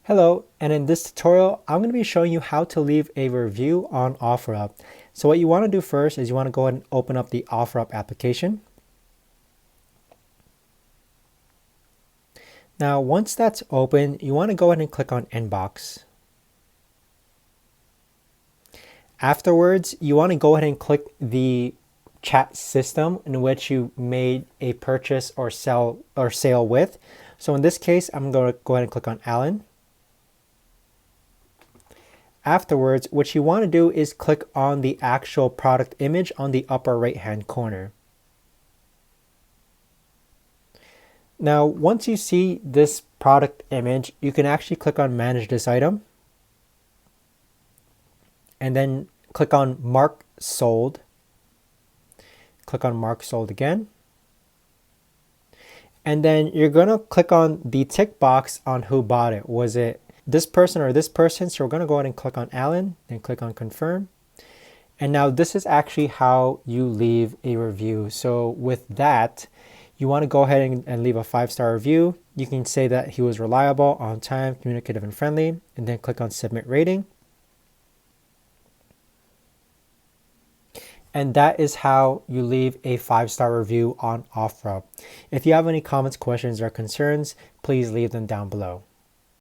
Hello, and in this tutorial, I'm going to be showing you how to leave a review on Offerup. So what you want to do first is you want to go ahead and open up the Offerup application. Now, once that's open, you want to go ahead and click on Inbox. Afterwards, you want to go ahead and click the chat system in which you made a purchase or sale with. So in this case, I'm going to go ahead and click on Alan. Afterwards, what you want to do is click on the actual product image on the upper right hand corner. Now, once you see this product image, you can actually click on Manage this item and then click on Mark Sold. Click on Mark Sold again. And then you're going to click on the tick box on who bought it. Was it this person or this person? So we're going to go ahead and click on Alan, then click on Confirm. And now this is actually how you leave a review. So with that, you want to go ahead and leave a 5-star review. You can say that he was reliable, on time, communicative, and friendly, and then click on Submit Rating. And that is how you leave a 5-star review on Offerup. If you have any comments, questions, or concerns, please leave them down below.